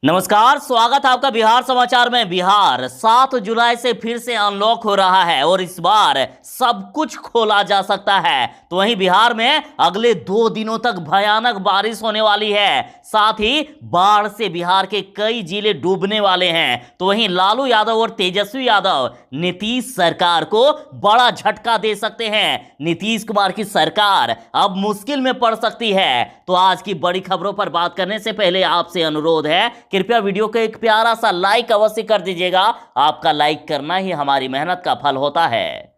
नमस्कार, स्वागत है आपका बिहार समाचार में। बिहार 7 जुलाई से फिर से अनलॉक हो रहा है और इस बार सब कुछ खोला जा सकता है। तो वहीं बिहार में अगले 2 दिनों तक भयानक बारिश होने वाली है। साथ ही बाढ़ से बिहार के कई जिले डूबने वाले हैं। तो वहीं लालू यादव और तेजस्वी यादव नीतीश सरकार को बड़ा झटका दे सकते हैं। नीतीश कुमार की सरकार अब मुश्किल में पड़ सकती है। तो आज की बड़ी खबरों पर बात करने से पहले आपसे अनुरोध है, कृपया वीडियो को एक प्यारा सा लाइक अवश्य कर दीजिएगा। आपका लाइक करना ही हमारी मेहनत का फल होता है।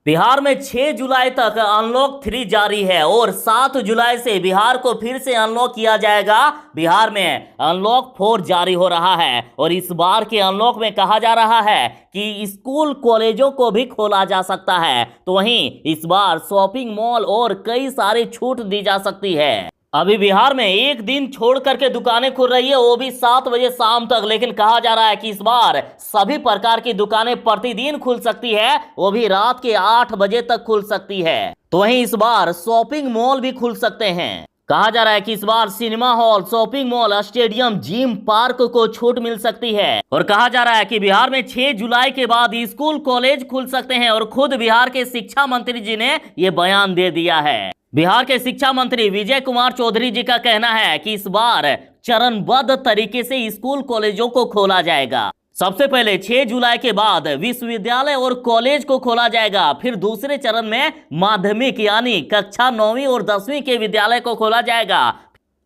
बिहार में 6 जुलाई तक अनलॉक 3 जारी है और 7 जुलाई से बिहार को फिर से अनलॉक किया जाएगा। बिहार में अनलॉक 4 जारी हो रहा है और इस बार के अनलॉक में कहा जा रहा है कि स्कूल कॉलेजों को भी खोला जा सकता है। तो वहीं इस बार शॉपिंग मॉल और कई सारी छूट दी जा सकती है। अभी बिहार में एक दिन छोड़ करके दुकानें खुल रही है, वो भी 7 बजे शाम तक। लेकिन कहा जा रहा है कि इस बार सभी प्रकार की दुकानें प्रतिदिन खुल सकती है, वो भी रात के 8 बजे तक खुल सकती है। तो वहीं इस बार शॉपिंग मॉल भी खुल सकते हैं। कहा जा रहा है कि इस बार cinema hall, shopping mall, stadium, gym, park को छूट मिल सकती है। और कहा जा रहा है कि बिहार में 6 जुलाई के बाद स्कूल कॉलेज खुल सकते हैं। और खुद बिहार के शिक्षा मंत्री जी ने यह बयान दे दिया है। बिहार के शिक्षा मंत्री विजय कुमार चौधरी जी का कहना है कि इस बार चरणबद्ध तरीके से स्कूल कॉलेजों को खोला जाएगा। सबसे पहले 6 जुलाई के बाद विश्वविद्यालय और कॉलेज को खोला जाएगा। फिर दूसरे चरण में माध्यमिक यानी कक्षा 9वीं और 10वीं के विद्यालय को खोला जाएगा।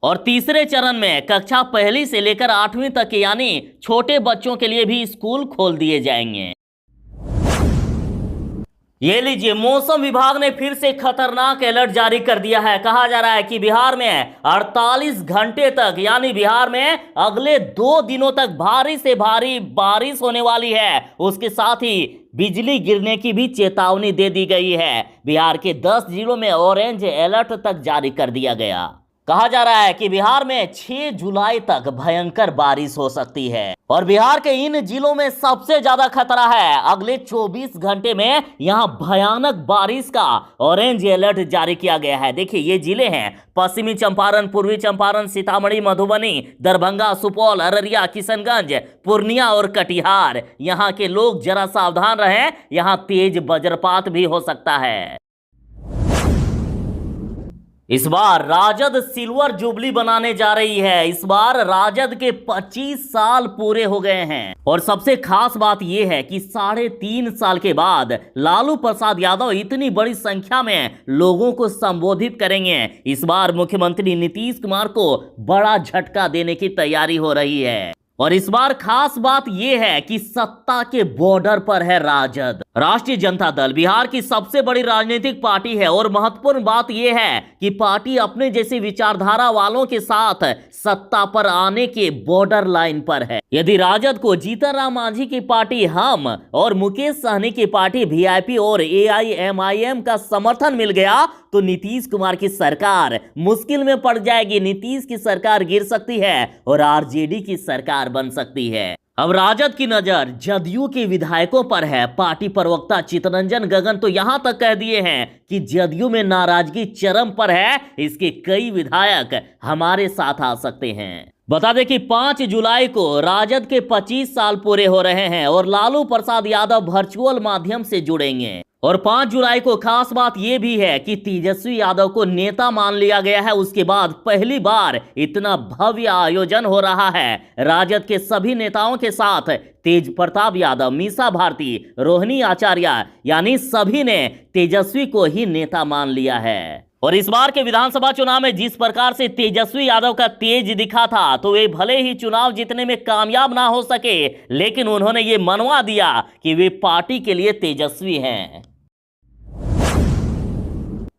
और तीसरे चरण में कक्षा 1 से लेकर 8वीं तक यानी छोटे बच्चों के लिए भी स्कूल खोल दिए जाएंगे। ये लीजिए, मौसम विभाग ने फिर से खतरनाक अलर्ट जारी कर दिया है। कहा जा रहा है कि बिहार में 48 घंटे तक यानी बिहार में अगले 2 दिनों तक भारी से भारी बारिश होने वाली है। उसके साथ ही बिजली गिरने की भी चेतावनी दे दी गई है। बिहार के 10 जिलों में ऑरेंज अलर्ट तक जारी कर दिया गया। कहा जा रहा है कि बिहार में 6 जुलाई तक भयंकर बारिश हो सकती है और बिहार के इन जिलों में सबसे ज्यादा खतरा है। अगले 24 घंटे में यहां भयानक बारिश का ऑरेंज अलर्ट जारी किया गया है। देखिए, ये जिले हैं पश्चिमी चंपारण, पूर्वी चंपारण, सीतामढ़ी, मधुबनी, दरभंगा, सुपौल, अररिया, किशनगंज, पूर्णिया और कटिहार। यहां के लोग जरा सावधान रहें, यहां तेज वज्रपात भी हो सकता है। इस बार राजद सिल्वर जुबली बनाने जा रही है। इस बार राजद के 25 साल पूरे हो गए हैं और सबसे खास बात यह है कि 3.5 साल के बाद लालू प्रसाद यादव इतनी बड़ी संख्या में लोगों को संबोधित करेंगे। इस बार मुख्यमंत्री नीतीश कुमार को बड़ा झटका देने की तैयारी हो रही है। और इस बार खास बात यह है कि सत्ता के बॉर्डर पर है राजद। राष्ट्रीय जनता दल बिहार की सबसे बड़ी राजनीतिक पार्टी है और महत्वपूर्ण बात यह है कि पार्टी अपने जैसी विचारधारा वालों के साथ सत्ता पर आने के बॉर्डर लाइन पर है। यदि राजद को जीतन राम मांझी की पार्टी हम और मुकेश सहनी की पार्टी वीआईपी और एआईएमआईएम का समर्थन मिल गया तो नीतीश कुमार की सरकार मुश्किल में पड़ जाएगी। नीतीश की सरकार गिर सकती है और आरजेडी की सरकार बन सकती है। अब राजद की नजर जदयू के विधायकों पर है। पार्टी प्रवक्ता चितरंजन गगन तो यहां तक कह दिए हैं कि जदयू में नाराजगी चरम पर है, इसके कई विधायक हमारे साथ आ सकते हैं। बता दें कि 5 जुलाई को राजद के 25 साल पूरे हो रहे हैं और लालू प्रसाद यादव वर्चुअल माध्यम से जुड़ेंगे। और 5 जुलाई को खास बात यह भी है कि तेजस्वी यादव को नेता मान लिया गया है। उसके बाद पहली बार इतना भव्य आयोजन हो रहा है। राजद के सभी नेताओं के साथ तेज प्रताप यादव, मीसा भारती, रोहिणी आचार्य यानी सभी ने तेजस्वी को ही नेता मान लिया है। और इस बार के विधानसभा चुनाव में जिस प्रकार से तेजस्वी यादव का तेज दिखा था, तो वे भले ही चुनाव जीतने में कामयाब ना हो सके, लेकिन उन्होंने ये मनवा दिया कि वे पार्टी के लिए तेजस्वी हैं।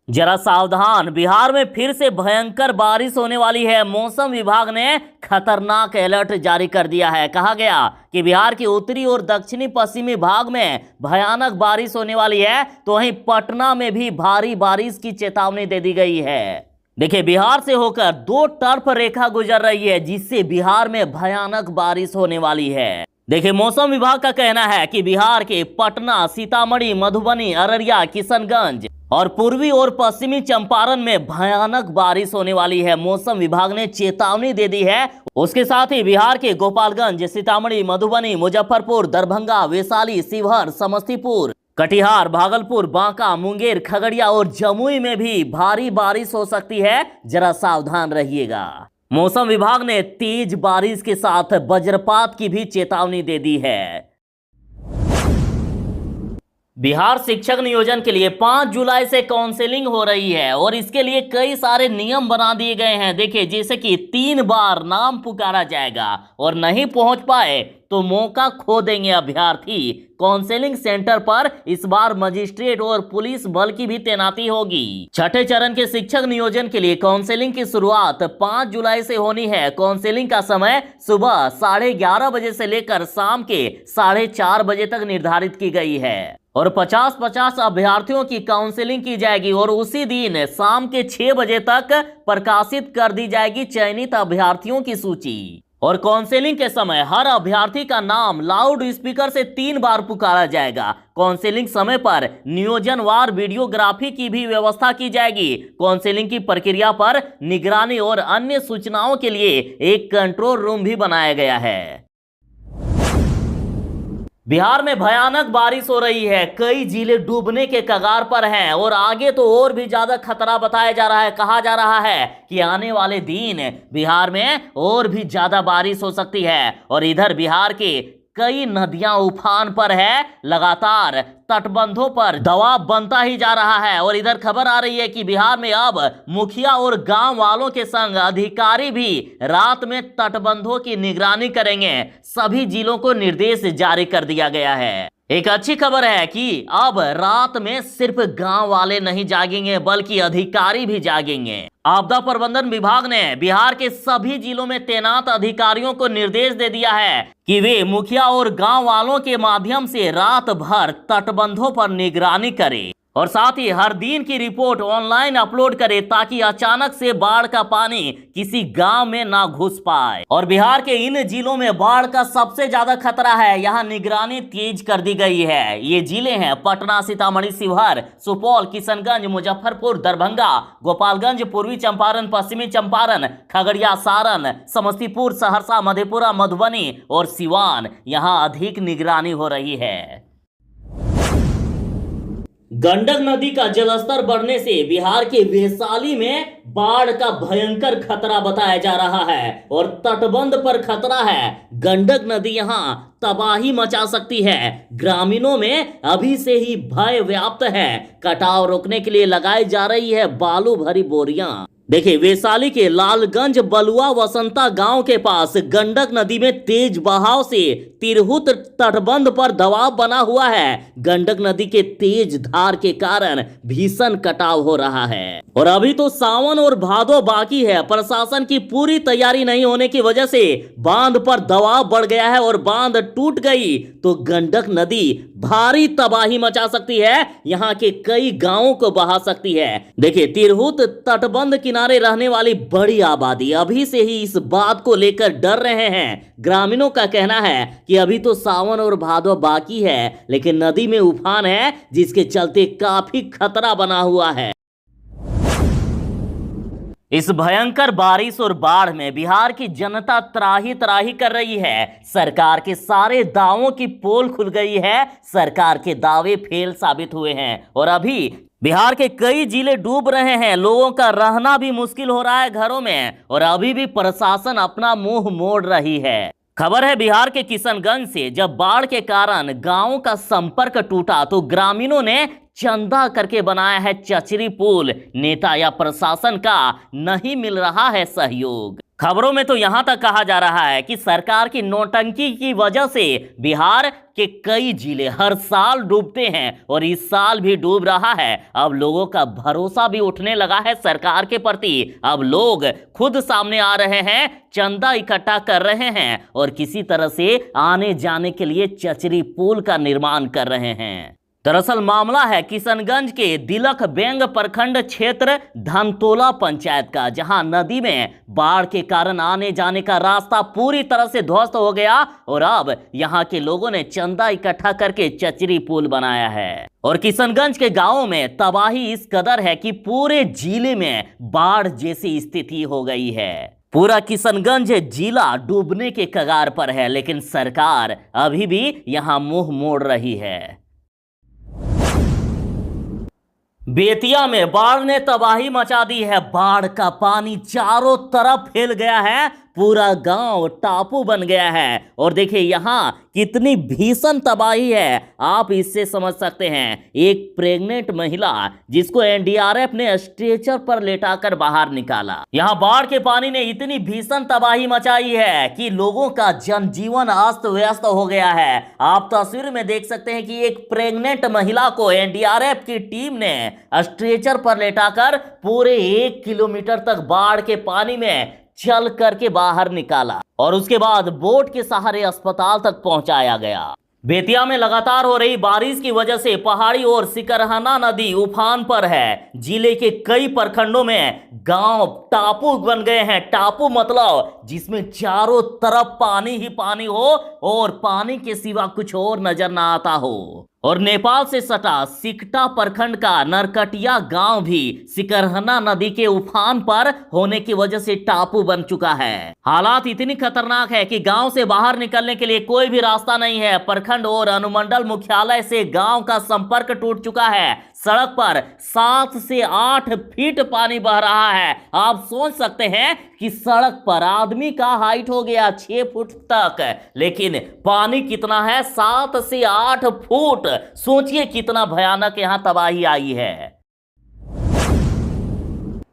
जरा सावधान, बिहार में फिर से भयंकर बारिश होने वाली है। मौसम विभाग ने खतरनाक अलर्ट जारी कर दिया है। कहा गया कि बिहार के उत्तरी और दक्षिणी पश्चिमी भाग में भयानक बारिश होने वाली है। तो वहीं पटना में भी भारी बारिश की चेतावनी दे दी गई है। देखिए, बिहार से होकर 2 टर्फ रेखा गुजर रही है, जिससे बिहार में भयानक बारिश होने वाली है। देखिए, मौसम विभाग का कहना है कि बिहार के पटना, सीतामढ़ी, मधुबनी, अररिया, किशनगंज और पूर्वी और पश्चिमी चंपारण में भयानक बारिश होने वाली है। मौसम विभाग ने चेतावनी दे दी है। उसके साथ ही बिहार के गोपालगंज, सीतामढ़ी, मधुबनी, मुजफ्फरपुर, दरभंगा, वैशाली, शिवहर, समस्तीपुर, कटिहार, भागलपुर, बांका, मुंगेर, खगड़िया और जमुई में भी भारी बारिश हो सकती है। जरा सावधान रहिएगा। मौसम विभाग ने तेज बारिश के साथ वज्रपात की भी चेतावनी दे दी है। बिहार शिक्षक नियोजन के लिए 5 जुलाई से काउंसलिंग हो रही है और इसके लिए कई सारे नियम बना दिए गए हैं। देखिए, जैसे कि 3 बार नाम पुकारा जाएगा और नहीं पहुंच पाए तो मौका खो देंगे अभ्यर्थी। काउंसलिंग सेंटर पर इस बार मजिस्ट्रेट और पुलिस बल की भी तैनाती होगी। छठे चरण के शिक्षक नियोजन के लिए काउंसलिंग की शुरुआत 5 जुलाई से होनी है। काउंसलिंग का समय सुबह 11:30 बजे से लेकर शाम के 4:30 बजे तक निर्धारित की गई है और 50-50 अभ्यर्थियों की काउंसलिंग की जाएगी और उसी दिन शाम के 6 बजे तक प्रकाशित कर दी जाएगी चयनित अभ्यर्थियों की सूची। और काउंसलिंग के समय हर अभ्यर्थी का नाम लाउड स्पीकर से 3 बार पुकारा जाएगा। काउंसलिंग समय पर नियोजनवार वीडियोग्राफी की भी व्यवस्था की जाएगी। काउंसलिंग की प्रक्रिया पर निगरानी और अन्य सूचनाओं के लिए एक कंट्रोल रूम भी बनाया गया है। बिहार में भयानक बारिश हो रही है। कई जिले डूबने के कगार पर हैं और आगे तो और भी ज्यादा खतरा बताया जा रहा है। कहा जा रहा है कि आने वाले दिन बिहार में और भी ज्यादा बारिश हो सकती है और इधर बिहार के कई नदियां उफान पर है। लगातार तटबंधों पर दबाव बनता ही जा रहा है और इधर खबर आ रही है कि बिहार में अब मुखिया और गांव वालों के संग अधिकारी भी रात में तटबंधों की निगरानी करेंगे। सभी जिलों को निर्देश जारी कर दिया गया है। एक अच्छी खबर है कि अब रात में सिर्फ गांव वाले नहीं जागेंगे बल्कि अधिकारी भी जागेंगे। आपदा प्रबंधन विभाग ने बिहार के सभी जिलों में तैनात अधिकारियों को निर्देश दे दिया है कि वे मुखिया और गांव वालों के माध्यम से रात भर तटबंधों पर निगरानी करें और साथ ही हर दिन की रिपोर्ट ऑनलाइन अपलोड करें ताकि अचानक से बाढ़ का पानी किसी गांव में ना घुस पाए। और बिहार के इन जिलों में बाढ़ का सबसे ज्यादा खतरा है। यहां निगरानी तेज कर दी गई है। ये जिले हैं पटना, सीतामढ़ी, शिवहर, सुपौल, किशनगंज, मुजफ्फरपुर, दरभंगा, गोपालगंज, पूर्वी चंपारण, पश्चिमी चंपारण, खगड़िया, सारण, समस्तीपुर, सहरसा, मधेपुरा, मधुबनी और सिवान। यहां अधिक निगरानी हो रही है। गंडक नदी का जलस्तर बढ़ने से बिहार के वैशाली में बाढ़ का भयंकर खतरा बताया जा रहा है और तटबंध पर खतरा है। गंडक नदी यहां तबाही मचा सकती है। ग्रामीणों में अभी से ही भय व्याप्त है। कटाव रोकने के लिए लगाई जा रही है बालू भरी बोरियां। देखिए, वैशाली के लालगंज बलुआ वसंता गांव के पास गंडक नदी में तेज बहाव से तिरहुत तटबंध पर दबाव बना हुआ है। गंडक नदी के तेज धार के कारण भीषण कटाव हो रहा है और अभी तो सावन और भादो बाकी है। प्रशासन की पूरी तैयारी नहीं होने की वजह से बांध पर दबाव बढ़ गया है और बांध टूट गई तो गंडक नदी भारी तबाही मचा सकती है। यहाँ के कई गांवों को बहा सकती है। देखिए, तिरहुत तटबंध किनारे रहने वाली बड़ी आबादी अभी से ही इस बात को लेकर डर रहे हैं। ग्रामीणों का कहना है कि अभी तो सावन और भादो बाकी है लेकिन नदी में उफान है जिसके चलते काफी खतरा बना हुआ है। इस भयंकर बारिश और बाढ़ में बिहार की जनता त्राही त्राही कर रही है। सरकार के सारे दावों की पोल खुल गई है। सरकार के दावे फेल साबित हुए हैं और अभी बिहार के कई जिले डूब रहे हैं। लोगों का रहना भी मुश्किल हो रहा है घरों में और अभी भी प्रशासन अपना मुंह मोड़ रही है। खबर है बिहार के किशनगंज से, जब बाढ़ के कारण गांवों का संपर्क टूटा तो ग्रामीणों ने चंदा करके बनाया है चचरी पुल। नेता या प्रशासन का नहीं मिल रहा है सहयोग। खबरों में तो यहां तक कहा जा रहा है कि सरकार की नौटंकी की वजह से बिहार के कई जिले हर साल डूबते हैं और इस साल भी डूब रहा है। अब लोगों का भरोसा भी उठने लगा है सरकार के प्रति। अब लोग खुद सामने आ रहे हैं, चंदा इकट्ठा कर रहे हैं और किसी तरह से आने जाने के लिए चचरी पुल का निर्माण कर रहे हैं। दरअसल मामला है किशनगंज के दिलक बेंग प्रखंड क्षेत्र धनतोला पंचायत का, जहां नदी में बाढ़ के कारण आने जाने का रास्ता पूरी तरह से ध्वस्त हो गया और अब यहां के लोगों ने चंदा इकट्ठा करके चचरी पुल बनाया है। और किशनगंज के गांवों में तबाही इस कदर है कि पूरे जिले में बाढ़ जैसी स्थिति हो गई है। पूरा किशनगंज जिला डूबने के कगार पर है, लेकिन सरकार अभी भी यहां मुंह मोड़ रही है। बेतिया में बाढ़ ने तबाही मचा दी है। बाढ़ का पानी चारों तरफ फैल गया है, पूरा गांव टापू बन गया है। और देखिए यहां कितनी भीषण तबाही है, आप इससे समझ सकते हैं। एक प्रेग्नेंट महिला जिसको एनडीआरएफ ने स्ट्रेचर पर लेटाकर बाहर निकाला। यहां बाढ़ के पानी ने इतनी भीषण तबाही मचाई है कि लोगों का जनजीवन अस्त व्यस्त हो गया है। आप तस्वीर में देख सकते हैं कि एक प्रेग्नेंट महिला को एनडीआरएफ की टीम ने स्ट्रेचर पर लेटाकर पूरे 1 किलोमीटर तक बाढ़ के पानी में चल करके बाहर निकाला और उसके बाद बोट के सहारे अस्पताल तक पहुंचाया गया। बेतिया में लगातार हो रही बारिश की वजह से पहाड़ी और सिकरहना नदी उफान पर है। जिले के कई प्रखंडों में गांव टापू बन गए हैं। टापू मतलब जिसमें चारों तरफ पानी ही पानी हो और पानी के सिवा कुछ और नजर ना आता हो। और नेपाल से सटा सिकटा प्रखंड का नरकटिया गांव भी सिकरहना नदी के उफान पर होने की वजह से टापू बन चुका है। हालात इतनी खतरनाक है कि गांव से बाहर निकलने के लिए कोई भी रास्ता नहीं है। प्रखंड और अनुमंडल मुख्यालय से गांव का संपर्क टूट चुका है। सड़क पर 7 से 8 फीट पानी बह रहा है। आप सोच सकते हैं कि सड़क पर आदमी का हाइट हो गया 6 फुट तक, लेकिन पानी कितना है? 7 से 8 फुट। सोचिए कितना भयानक यहां तबाही आई है।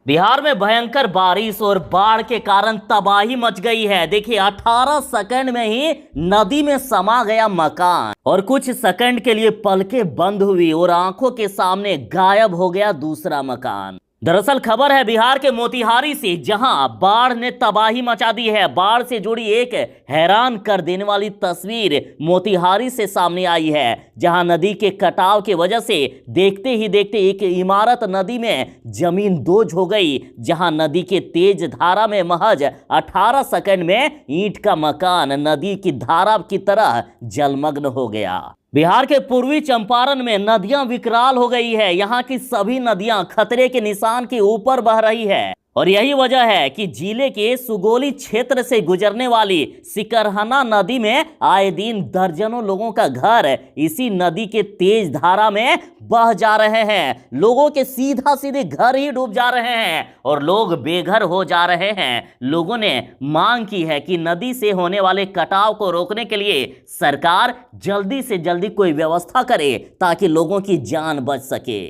बिहार में भयंकर बारिश और बाढ़ के कारण तबाही मच गई है। देखिए 18 सेकंड में ही नदी में समा गया मकान और कुछ सेकंड के लिए पलकें बंद हुई और आंखों के सामने गायब हो गया दूसरा मकान। दरअसल खबर है बिहार के मोतिहारी से, जहां बाढ़ ने तबाही मचा दी है। बाढ़ से जुड़ी एक हैरान कर देने वाली तस्वीर मोतिहारी से सामने आई है, जहां नदी के कटाव की वजह से देखते ही देखते एक इमारत नदी में जमीन दोज हो गई, जहां नदी के तेज धारा में महज 18 सेकंड में ईंट का मकान नदी की धारा की तरह जलमग्न हो गया। बिहार के पूर्वी चंपारण में नदियां विकराल हो गई है। यहाँ की सभी नदियां खतरे के निशान के ऊपर बह रही है और यही वजह है कि जिले के सुगोली क्षेत्र से गुजरने वाली सिकरहना नदी में आए दिन दर्जनों लोगों का घर इसी नदी के तेज धारा में बह जा रहे हैं। लोगों के सीधा सीधे घर ही डूब जा रहे हैं और लोग बेघर हो जा रहे हैं। लोगों ने मांग की है कि नदी से होने वाले कटाव को रोकने के लिए सरकार जल्दी से जल्दी कोई व्यवस्था करे ताकि लोगों की जान बच सके।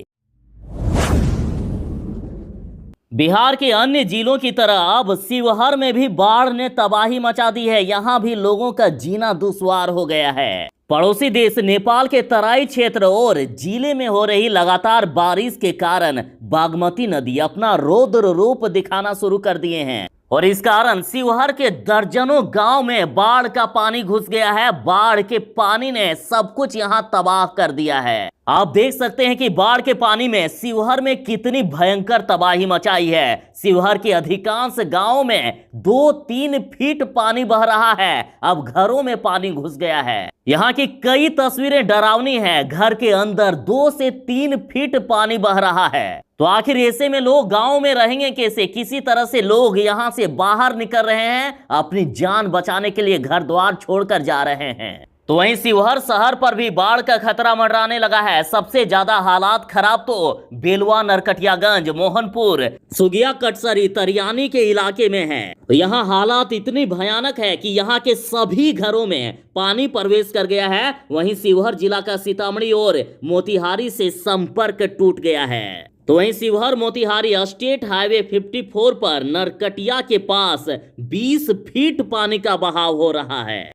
बिहार के अन्य जिलों की तरह अब शिवहर में भी बाढ़ ने तबाही मचा दी है। यहां भी लोगों का जीना दुश्वार हो गया है। पड़ोसी देश नेपाल के तराई क्षेत्र और जिले में हो रही लगातार बारिश के कारण बागमती नदी अपना रौद्र रूप दिखाना शुरू कर दिए हैं और इस कारण शिवहर के दर्जनों गांव में बाढ़ का पानी घुस गया है। बाढ़ के पानी ने सब कुछ यहां तबाह कर दिया है। आप देख सकते हैं कि बाढ़ के पानी में शिवहर में कितनी भयंकर तबाही मचाई है। शिवहर के अधिकांश गांवों में 2-3 फीट पानी बह रहा है। अब घरों में पानी घुस गया है। यहाँ की कई तस्वीरें डरावनी हैं। घर के अंदर 2 से 3 फीट पानी बह रहा है। तो आखिर ऐसे में लोग गांव में रहेंगे कैसे? किसी तरह से लोग यहां से बाहर निकल रहे हैं, अपनी जान बचाने के लिए घर द्वार छोड़कर जा रहे हैं। तो वहीं शिवहर शहर पर भी बाढ़ का खतरा मंडराने लगा है। सबसे ज्यादा हालात खराब तो बेलवा, नरकटियागंज, मोहनपुर, सुगिया, कटसरी, तरियानी के इलाके में है। तो यहाँ हालात इतनी भयानक है कि यहाँ के सभी घरों में पानी प्रवेश कर गया है। वहीं शिवहर जिला का सीतामढ़ी और मोतिहारी से संपर्क टूट गया है। तो वहीं शिवहर मोतिहारी स्टेट हाईवे 54 पर नरकटिया के पास 20 फीट पानी का बहाव हो रहा है।